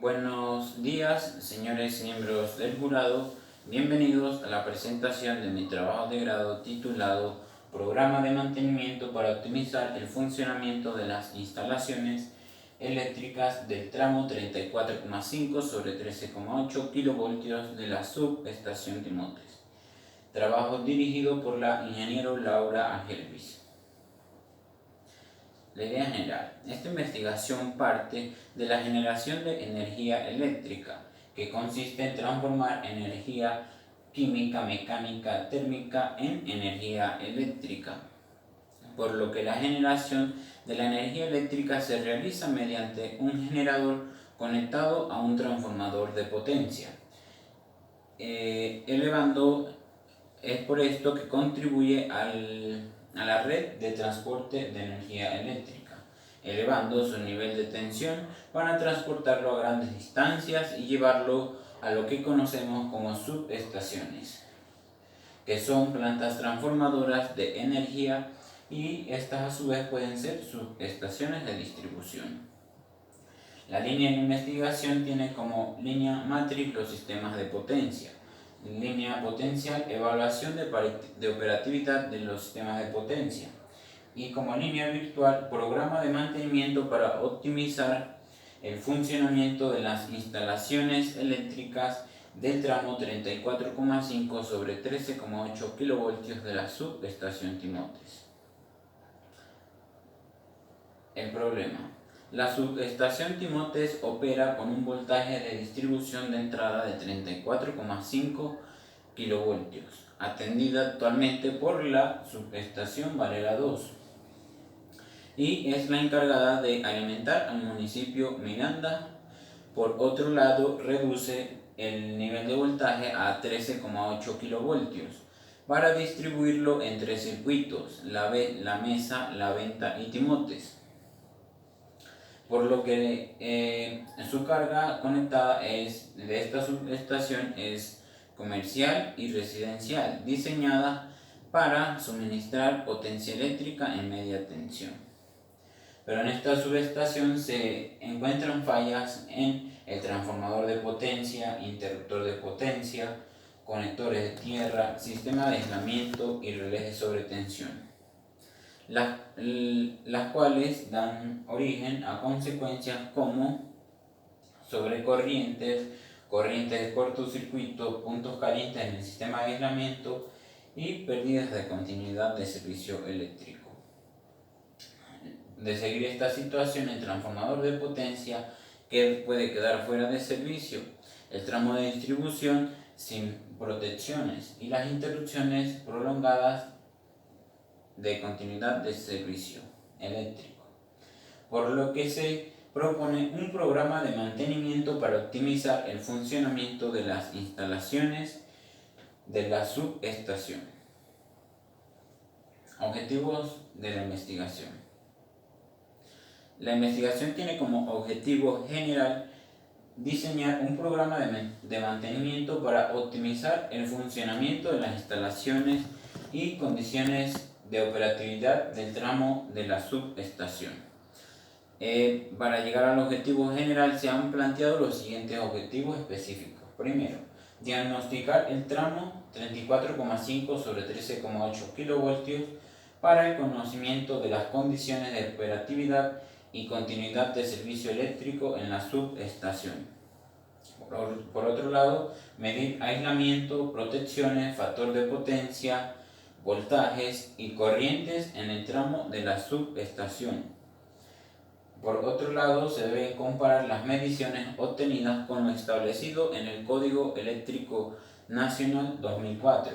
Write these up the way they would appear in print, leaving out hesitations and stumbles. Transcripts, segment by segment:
Buenos días, señores miembros del jurado. Bienvenidos a la presentación de mi trabajo de grado titulado Programa de mantenimiento para optimizar el funcionamiento de las instalaciones eléctricas del tramo 34,5 sobre 13,8 kilovoltios de la subestación Timotes. Trabajo dirigido por la ingeniero Laura Agelvis. La idea general. Esta investigación parte de la generación de energía eléctrica, que consiste en transformar energía química, mecánica, térmica en energía eléctrica, por lo que la generación de la energía eléctrica se realiza mediante un generador conectado a un transformador de potencia, es por esto que contribuye a la red de transporte de energía eléctrica, elevando su nivel de tensión para transportarlo a grandes distancias y llevarlo a lo que conocemos como subestaciones, que son plantas transformadoras de energía, y estas a su vez pueden ser subestaciones de distribución. La línea de investigación tiene como línea matriz los sistemas de potencia. Línea potencial, evaluación de operatividad de los sistemas de potencia. Y como línea virtual, programa de mantenimiento para optimizar el funcionamiento de las instalaciones eléctricas del tramo 34,5 sobre 13,8 kilovoltios de la subestación Timotes. El problema. La subestación Timotes opera con un voltaje de distribución de entrada de 34,5 kilovoltios, atendida actualmente por la subestación Varela 2, y es la encargada de alimentar al municipio Miranda. Por otro lado, reduce el nivel de voltaje a 13,8 kilovoltios para distribuirlo en tres circuitos: la Mesa, La Venta y Timotes, por lo que su carga conectada de esta subestación es comercial y residencial, diseñada para suministrar potencia eléctrica en media tensión. Pero en esta subestación se encuentran fallas en el transformador de potencia, interruptor de potencia, conectores de tierra, sistema de aislamiento y relés de sobretensión, las cuales dan origen a consecuencias como sobrecorrientes, corrientes de cortocircuito, puntos calientes en el sistema de aislamiento y pérdidas de continuidad de servicio eléctrico. De seguir esta situación, el transformador de potencia puede quedar fuera de servicio, el tramo de distribución sin protecciones y las interrupciones prolongadas de continuidad de servicio eléctrico, por lo que se propone un programa de mantenimiento para optimizar el funcionamiento de las instalaciones de la subestación. Objetivos de la investigación. La investigación tiene como objetivo general diseñar un programa de mantenimiento para optimizar el funcionamiento de las instalaciones y condiciones de operatividad del tramo de la subestación. Para llegar al objetivo general se han planteado los siguientes objetivos específicos. Primero, diagnosticar el tramo 34,5 sobre 13,8 kilovoltios para el conocimiento de las condiciones de operatividad y continuidad de servicio eléctrico en la subestación. Por otro lado, medir aislamiento, protecciones, factor de potencia, voltajes y corrientes en el tramo de la subestación. Por otro lado, se deben comparar las mediciones obtenidas con lo establecido en el Código Eléctrico Nacional 2004.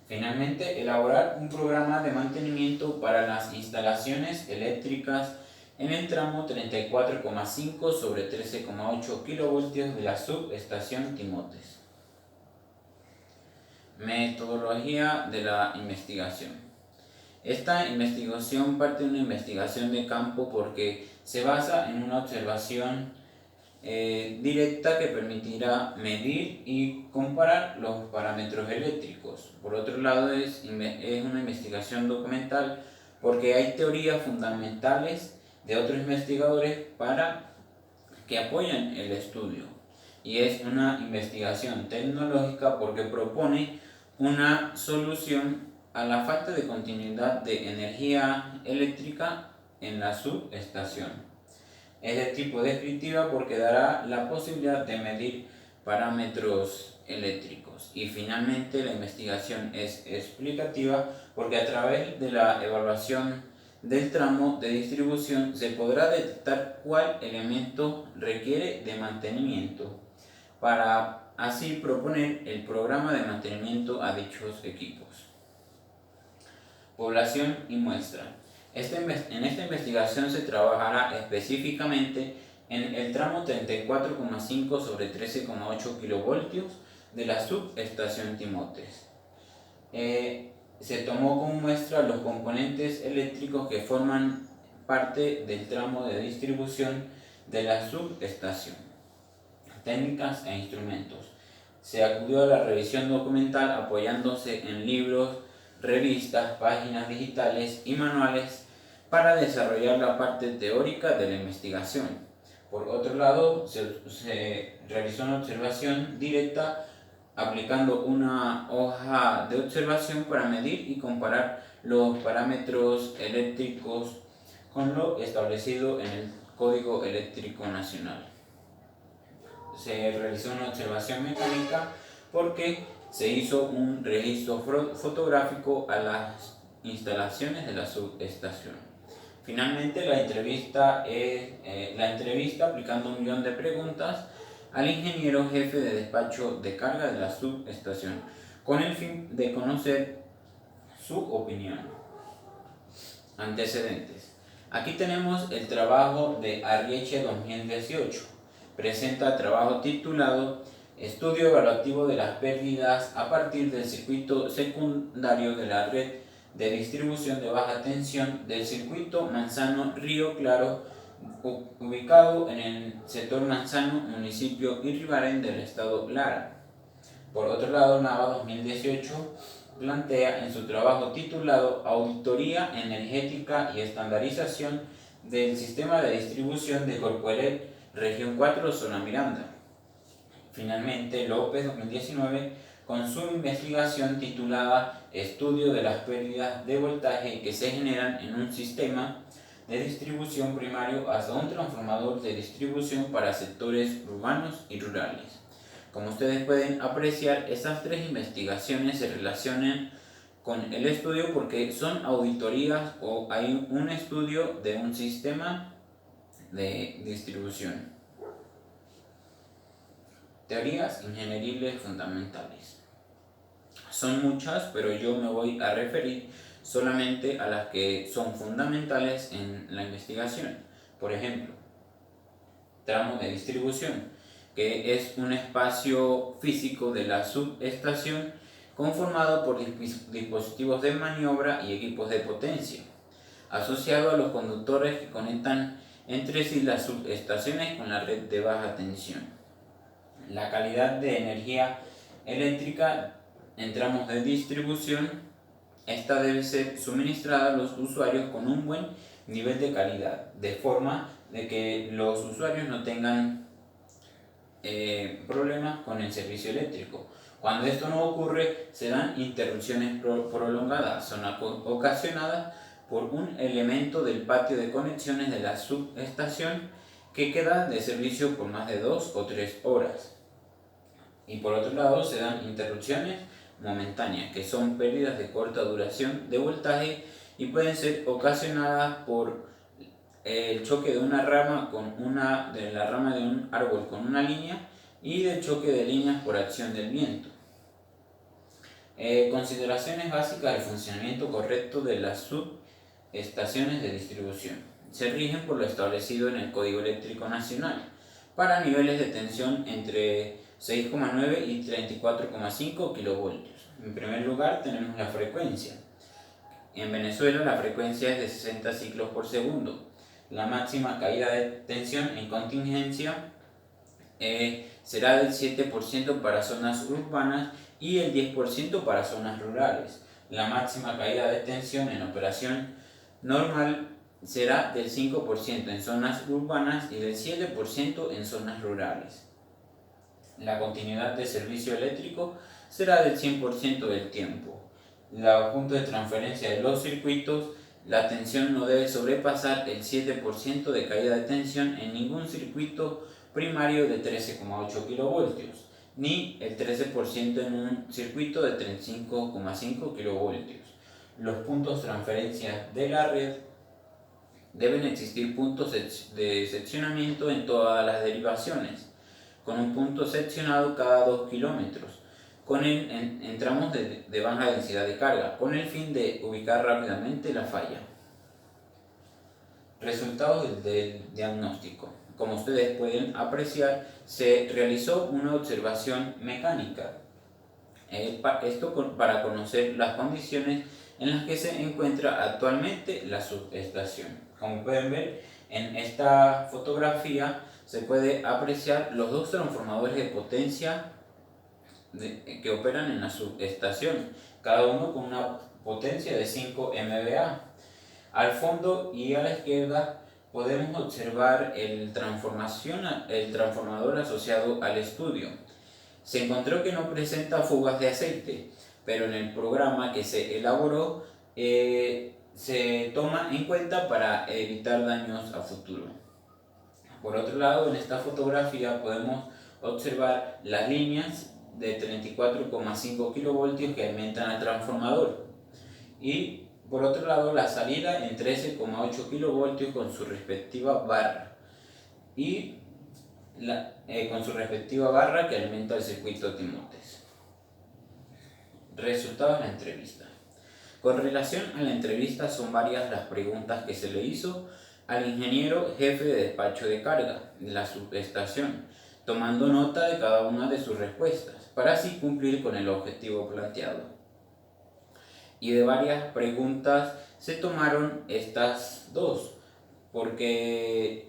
Finalmente, elaborar un programa de mantenimiento para las instalaciones eléctricas en el tramo 34,5 sobre 13,8 kilovoltios de la subestación Timotes. Metodología de la investigación. Esta investigación parte de una investigación de campo porque se basa en una observación directa que permitirá medir y comparar los parámetros eléctricos. Por otro lado, es una investigación documental porque hay teorías fundamentales de otros investigadores para que apoyan el estudio, y es una investigación tecnológica porque propone una solución a la falta de continuidad de energía eléctrica en la subestación. Es de tipo descriptiva porque dará la posibilidad de medir parámetros eléctricos. Y finalmente la investigación es explicativa porque a través de la evaluación del tramo de distribución se podrá detectar cuál elemento requiere de mantenimiento para así proponer el programa de mantenimiento a dichos equipos. Población y muestra. En esta investigación se trabajará específicamente en el tramo 34,5 sobre 13,8 kilovoltios de la subestación Timotes. Se tomó como muestra los componentes eléctricos que forman parte del tramo de distribución de la subestación. Técnicas e instrumentos. Se acudió a la revisión documental apoyándose en libros, revistas, páginas digitales y manuales para desarrollar la parte teórica de la investigación. Por otro lado, se realizó una observación directa aplicando una hoja de observación para medir y comparar los parámetros eléctricos con lo establecido en el Código Eléctrico Nacional. Se realizó una observación mecánica porque se hizo un registro fotográfico a las instalaciones de la subestación. Finalmente, la entrevista aplicando 1 millón de preguntas al ingeniero jefe de despacho de carga de la subestación, con el fin de conocer su opinión. Antecedentes. Aquí tenemos el trabajo de Arrieche 2018. Presenta trabajo titulado Estudio evaluativo de las pérdidas a partir del circuito secundario de la red de distribución de baja tensión del circuito Manzano-Río Claro, ubicado en el sector Manzano, municipio Iribarren del estado Lara. Por otro lado, Nava 2018 plantea en su trabajo titulado Auditoría Energética y Estandarización del Sistema de Distribución de Corpoelec, Región 4, Zona Miranda. Finalmente, López 2019 con su investigación titulada Estudio de las pérdidas de voltaje que se generan en un sistema de distribución primario hasta un transformador de distribución para sectores urbanos y rurales. Como ustedes pueden apreciar, estas tres investigaciones se relacionan con el estudio porque son auditorías o hay un estudio de un sistema de distribución. Teorías ingenieriles fundamentales. Son muchas, pero yo me voy a referir solamente a las que son fundamentales en la investigación. Por ejemplo, tramo de distribución, que es un espacio físico de la subestación conformado por dispositivos de maniobra y equipos de potencia, asociado a los conductores que conectan entre sí las subestaciones con la red de baja tensión. La calidad de energía eléctrica en tramos de distribución, esta debe ser suministrada a los usuarios con un buen nivel de calidad, de forma de que los usuarios no tengan problemas con el servicio eléctrico. Cuando esto no ocurre, se dan interrupciones prolongadas, son ocasionadas por un elemento del patio de conexiones de la subestación que queda de servicio por más de 2 o 3 horas. Y por otro lado, se dan interrupciones momentáneas, que son pérdidas de corta duración de voltaje y pueden ser ocasionadas por el choque de una rama de la rama de un árbol con una línea y del choque de líneas por acción del viento. Consideraciones básicas del funcionamiento correcto de las subestaciones de distribución. Se rigen por lo establecido en el Código Eléctrico Nacional para niveles de tensión entre 6,9 y 34,5 kilovoltios. En primer lugar tenemos la frecuencia. En Venezuela la frecuencia es de 60 ciclos por segundo. La máxima caída de tensión en contingencia será del 7% para zonas urbanas y el 10% para zonas rurales. La máxima caída de tensión en operación normal será del 5% en zonas urbanas y del 7% en zonas rurales. La continuidad de servicio eléctrico será del 100% del tiempo. La punto de transferencia de los circuitos, la tensión no debe sobrepasar el 7% de caída de tensión en ningún circuito primario de 13,8 kilovoltios, ni el 13% en un circuito de 35,5 kilovoltios. Los puntos de transferencia de la red deben existir puntos de seccionamiento en todas las derivaciones, con un punto seccionado cada 2 kilómetros, en tramos de baja densidad de carga, con el fin de ubicar rápidamente la falla. Resultados del diagnóstico. Como ustedes pueden apreciar, se realizó una observación mecánica. Esto para conocer las condiciones en las que se encuentra actualmente la subestación. Como pueden ver en esta fotografía, se puede apreciar los dos transformadores de potencia que operan en la subestación, cada uno con una potencia de 5 MVA. Al fondo y a la izquierda podemos observar el transformador asociado al estudio. Se encontró que no presenta fugas de aceite, pero en el programa que se elaboró se toma en cuenta para evitar daños a futuro. Por otro lado, en esta fotografía podemos observar las líneas de 34,5 kilovoltios que alimentan al transformador y por otro lado la salida en 13,8 kilovoltios con su respectiva barra que alimenta el circuito Timotes. Resultados de la entrevista. Con relación a la entrevista, son varias las preguntas que se le hizo al ingeniero jefe de despacho de carga de la subestación, tomando nota de cada una de sus respuestas, para así cumplir con el objetivo planteado. Y de varias preguntas se tomaron estas dos, porque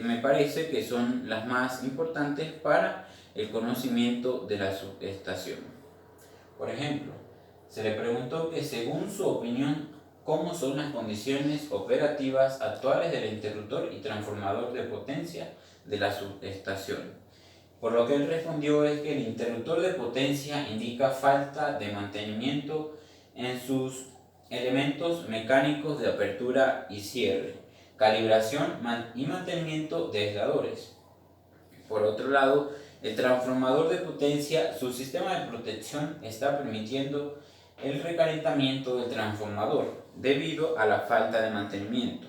me parece que son las más importantes para el conocimiento de la subestación. Por ejemplo, se le preguntó que según su opinión, ¿cómo son las condiciones operativas actuales del interruptor y transformador de potencia de la subestación? Por lo que él respondió es que el interruptor de potencia indica falta de mantenimiento en sus elementos mecánicos de apertura y cierre, calibración y mantenimiento de aisladores. Por otro lado, el transformador de potencia, su sistema de protección está permitiendo el recalentamiento del transformador debido a la falta de mantenimiento.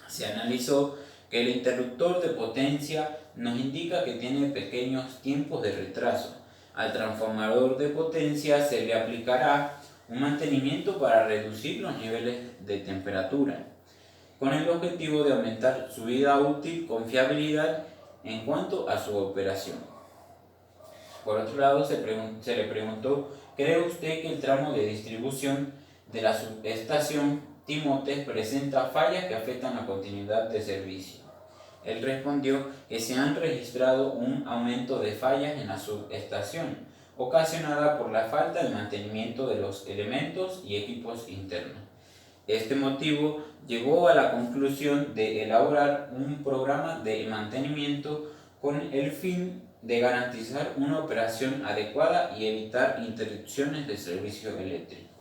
Se analizó que el interruptor de potencia nos indica que tiene pequeños tiempos de retraso. Al transformador de potencia se le aplicará un mantenimiento para reducir los niveles de temperatura, con el objetivo de aumentar su vida útil con fiabilidad en cuanto a su operación. Por otro lado, se le preguntó, ¿cree usted que el tramo de distribución de la subestación Timotes presenta fallas que afectan la continuidad de servicio? Él respondió que se han registrado un aumento de fallas en la subestación, ocasionada por la falta de mantenimiento de los elementos y equipos internos. Este motivo llevó a la conclusión de elaborar un programa de mantenimiento con el fin de garantizar una operación adecuada y evitar interrupciones de servicio eléctrico.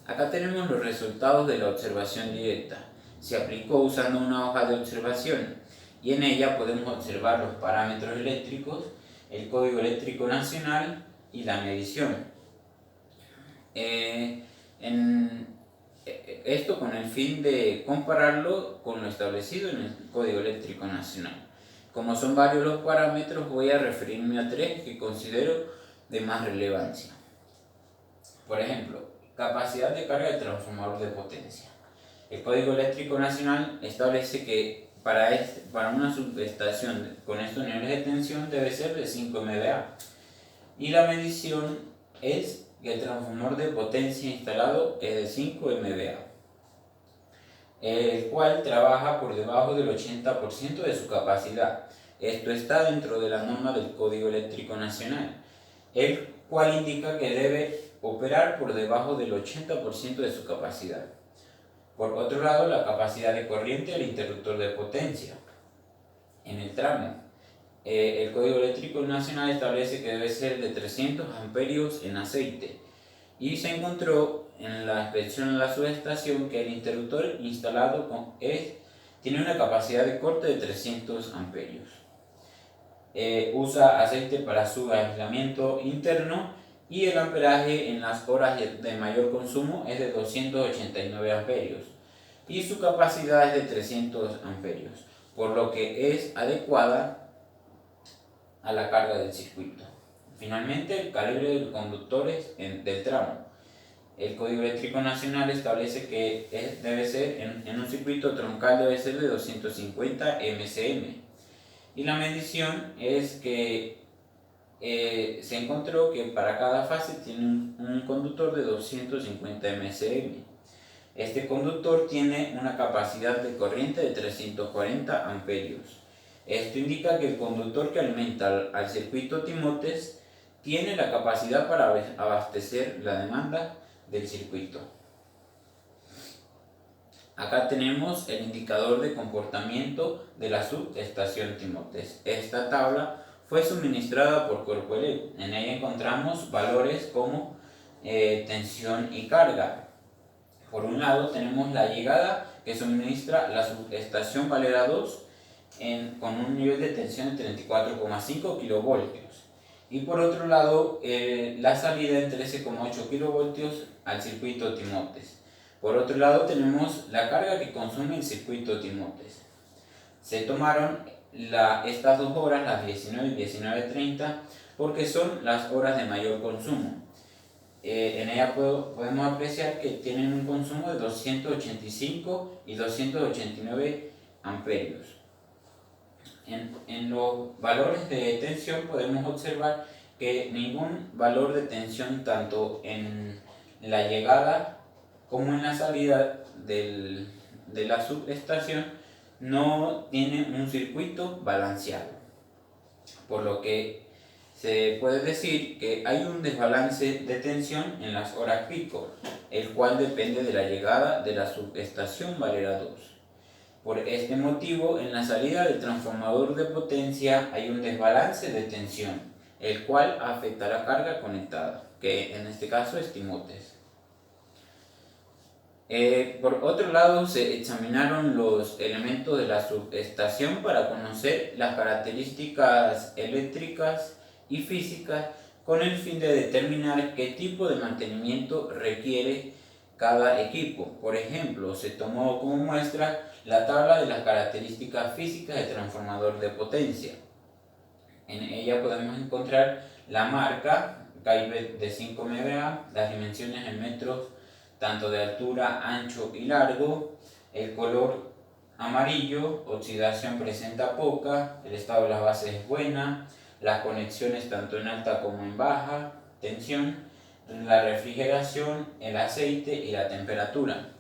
Acá tenemos los resultados de la observación directa. Se aplicó usando una hoja de observación y en ella podemos observar los parámetros eléctricos, el código eléctrico nacional y la medición. Esto con el fin de compararlo con lo establecido en el código eléctrico nacional. Como son varios los parámetros, voy a referirme a tres que considero de más relevancia. Por ejemplo, capacidad de carga del transformador de potencia. El Código Eléctrico Nacional establece que para una subestación con estos niveles de tensión debe ser de 5 MVA. Y la medición es que el transformador de potencia instalado es de 5 MVA, el cual trabaja por debajo del 80% de su capacidad. Esto está dentro de la norma del Código Eléctrico Nacional, el cual indica que debe operar por debajo del 80% de su capacidad. Por otro lado, la capacidad de corriente del interruptor de potencia. En el tramo, el Código Eléctrico Nacional establece que debe ser de 300 amperios en aceite, y se encontró en la inspección de la subestación que el interruptor instalado tiene una capacidad de corte de 300 amperios. Usa aceite para su aislamiento interno y el amperaje en las horas de mayor consumo es de 289 amperios y su capacidad es de 300 amperios, por lo que es adecuada a la carga del circuito. Finalmente, el calibre de los conductores del tramo. El Código Eléctrico Nacional establece que debe ser en un circuito troncal debe ser de 250 MCM. Y la medición es que se encontró que para cada fase tiene un conductor de 250 MCM. Este conductor tiene una capacidad de corriente de 340 amperios. Esto indica que el conductor que alimenta al circuito Timotes tiene la capacidad para abastecer la demanda del circuito. Acá tenemos el indicador de comportamiento de la subestación Timotes. Esta tabla fue suministrada por Corpoelec. En ella encontramos valores como tensión y carga. Por un lado tenemos la llegada que suministra la subestación Valera 2 con un nivel de tensión de 34,5 kilovoltios. Y por otro lado, la salida en 13,8 kilovoltios al circuito Timotes. Por otro lado, tenemos la carga que consume el circuito Timotes. Se tomaron estas 2 horas, las 19 y 19:30, porque son las horas de mayor consumo. En ella podemos apreciar que tienen un consumo de 285 y 289 amperios. En los valores de tensión podemos observar que ningún valor de tensión tanto en la llegada como en la salida de la subestación no tiene un circuito balanceado, por lo que se puede decir que hay un desbalance de tensión en las horas pico, el cual depende de la llegada de la subestación Valera 2. Por este motivo, en la salida del transformador de potencia hay un desbalance de tensión, el cual afecta a la carga conectada, que en este caso es Timotes. Por otro lado, se examinaron los elementos de la subestación para conocer las características eléctricas y físicas con el fin de determinar qué tipo de mantenimiento requiere cada equipo. Por ejemplo, se tomó como muestra la tabla de las características físicas del transformador de potencia. En ella podemos encontrar la marca KIB de 5 MVA, las dimensiones en metros tanto de altura, ancho y largo, el color amarillo, oxidación presenta poca, el estado de las bases es buena, las conexiones tanto en alta como en baja tensión, la refrigeración, el aceite y la temperatura.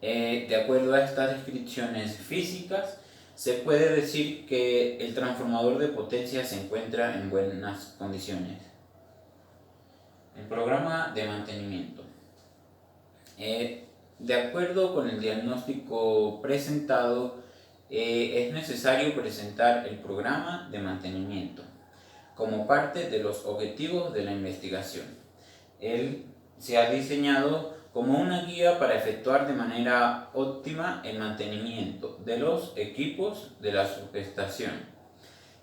De acuerdo a estas descripciones físicas, se puede decir que el transformador de potencia se encuentra en buenas condiciones. El programa de mantenimiento. De acuerdo con el diagnóstico presentado, es necesario presentar el programa de mantenimiento como parte de los objetivos de la investigación. Él se ha diseñado como una guía para efectuar de manera óptima el mantenimiento de los equipos de la subestación,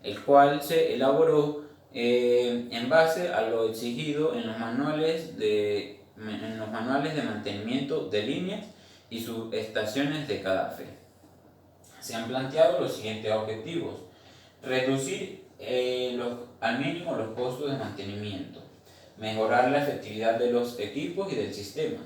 el cual se elaboró en base a lo exigido en los manuales de mantenimiento de líneas y subestaciones de CADAFE. Se han planteado los siguientes objetivos: reducir al mínimo los costos de mantenimiento, mejorar la efectividad de los equipos y del sistema,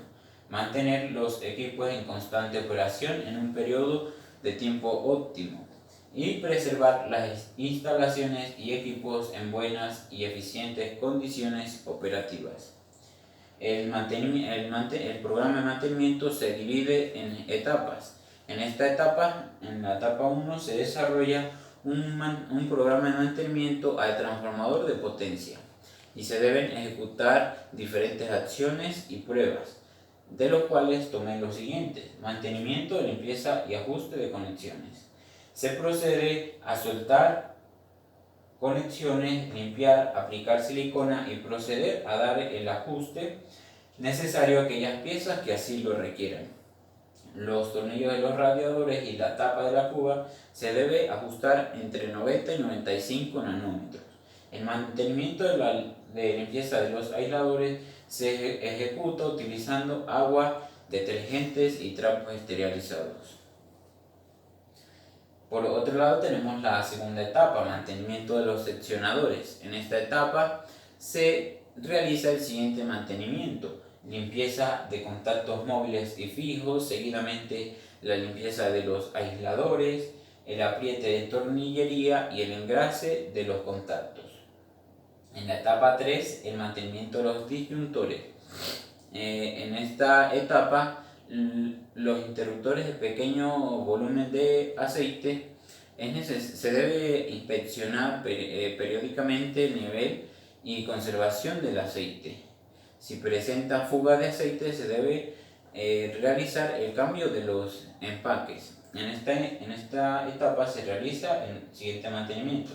mantener los equipos en constante operación en un periodo de tiempo óptimo y preservar las instalaciones y equipos en buenas y eficientes condiciones operativas. El programa de mantenimiento se divide en etapas. En la etapa 1 se desarrolla un programa de mantenimiento al transformador de potencia. y se deben ejecutar diferentes acciones y pruebas, de los cuales tomé los siguientes: mantenimiento, limpieza y ajuste de conexiones. Se procede a soltar conexiones, limpiar, aplicar silicona y proceder a dar el ajuste necesario a aquellas piezas que así lo requieran. Los tornillos de los radiadores y la tapa de la cuba se debe ajustar entre 90 y 95 nanómetros. El mantenimiento de limpieza de los aisladores se ejecuta utilizando agua, detergentes y trapos esterilizados. Por otro lado tenemos la segunda etapa, mantenimiento de los seccionadores. En esta etapa se realiza el siguiente mantenimiento: limpieza de contactos móviles y fijos, seguidamente la limpieza de los aisladores, el apriete de tornillería y el engrase de los contactos. En la etapa 3, el mantenimiento de los disyuntores. En esta etapa, los interruptores de pequeño volumen de aceite se debe inspeccionar periódicamente el nivel y conservación del aceite. Si presenta fuga de aceite, se debe realizar el cambio de los empaques. En esta etapa se realiza el siguiente mantenimiento: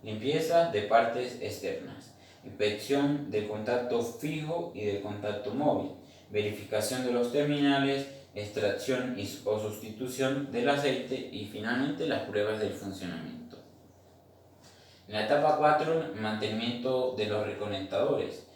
limpieza de partes externas, inspección del contacto fijo y del contacto móvil, verificación de los terminales, extracción o sustitución del aceite y finalmente las pruebas del funcionamiento. En la etapa 4, mantenimiento de los reconectadores.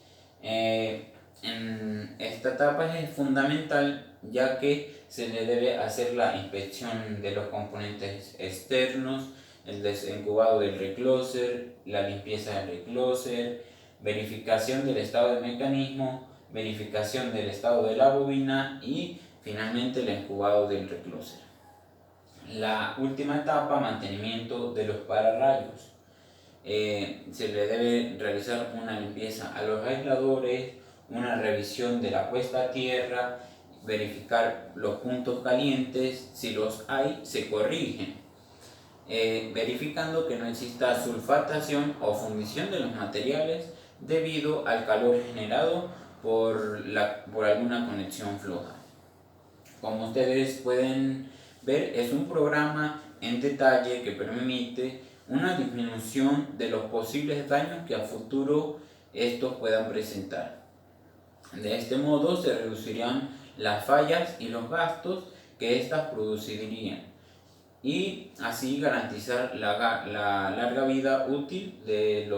En esta etapa es fundamental, ya que se le debe hacer la inspección de los componentes externos, el desencubado del recloser, la limpieza del recloser, verificación del estado del mecanismo, verificación del estado de la bobina y finalmente el incubado del recloser. La última etapa, mantenimiento de los pararrayos. Se le debe realizar una limpieza a los aisladores, una revisión de la puesta a tierra, verificar los puntos calientes, si los hay se corrigen, verificando que no exista sulfatación o fundición de los materiales debido al calor generado por alguna conexión floja. Como ustedes pueden ver, es un programa en detalle que permite una disminución de los posibles daños que a futuro estos puedan presentar. De este modo se reducirían las fallas y los gastos que éstas producirían, y así garantizar la larga vida útil de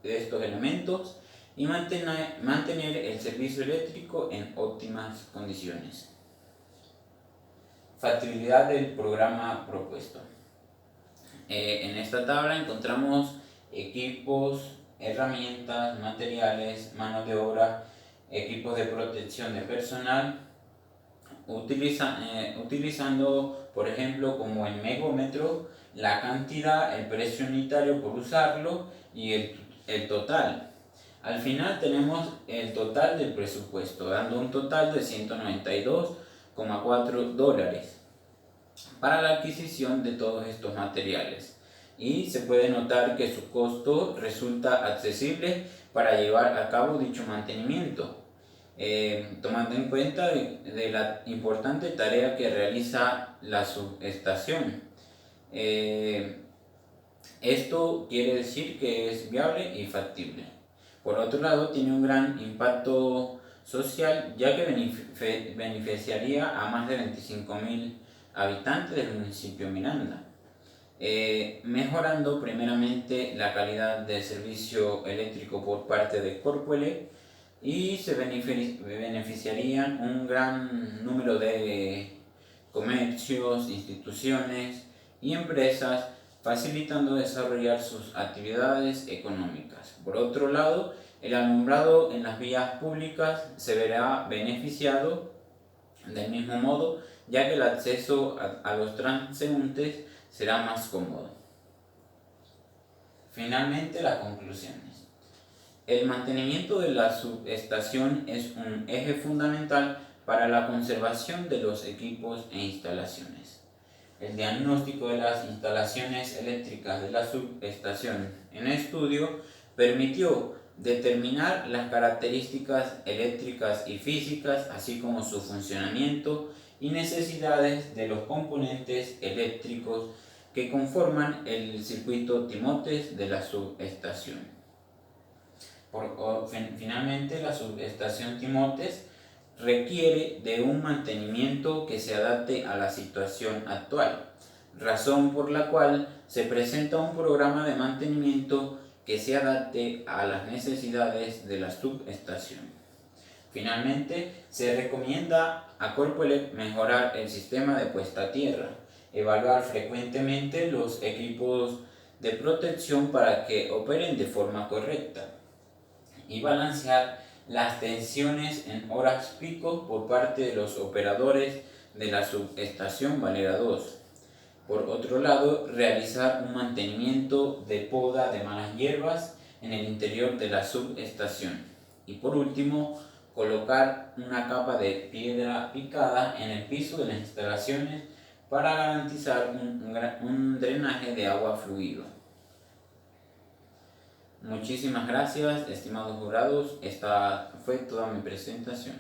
estos elementos y mantener el servicio eléctrico en óptimas condiciones. Factibilidad del programa propuesto. En esta tabla encontramos equipos, herramientas, materiales, mano de obra, equipos de protección de personal, utilizando por ejemplo como el megómetro, la cantidad, el precio unitario por usarlo y el total. Al final tenemos el total del presupuesto, dando un total de $192,4 para la adquisición de todos estos materiales, y se puede notar que su costo resulta accesible para llevar a cabo dicho mantenimiento, tomando en cuenta de la importante tarea que realiza la subestación. Esto quiere decir que es viable y factible. Por otro lado, tiene un gran impacto social, ya que beneficiaría a más de 25.000 habitantes del municipio Miranda, mejorando primeramente la calidad del servicio eléctrico por parte de Corpoelec, y se beneficiarían un gran número de comercios, instituciones y empresas, facilitando desarrollar sus actividades económicas. Por otro lado, el alumbrado en las vías públicas se verá beneficiado del mismo modo, ya que el acceso a los transeúntes será más cómodo. Finalmente, las conclusiones. El mantenimiento de la subestación es un eje fundamental para la conservación de los equipos e instalaciones. El diagnóstico de las instalaciones eléctricas de la subestación en estudio permitió Determinar las características eléctricas y físicas, así como su funcionamiento y necesidades de los componentes eléctricos que conforman el circuito Timotes de la subestación. Finalmente, la subestación Timotes requiere de un mantenimiento que se adapte a la situación actual, razón por la cual se presenta un programa de mantenimiento que se adapte a las necesidades de la subestación. Finalmente, se recomienda a Corpoelec mejorar el sistema de puesta a tierra, evaluar frecuentemente los equipos de protección para que operen de forma correcta y balancear las tensiones en horas pico por parte de los operadores de la subestación Valera 2. Por otro lado, realizar un mantenimiento de poda de malas hierbas en el interior de la subestación. Y por último, colocar una capa de piedra picada en el piso de las instalaciones para garantizar un drenaje de agua fluido. Muchísimas gracias, estimados jurados. Esta fue toda mi presentación.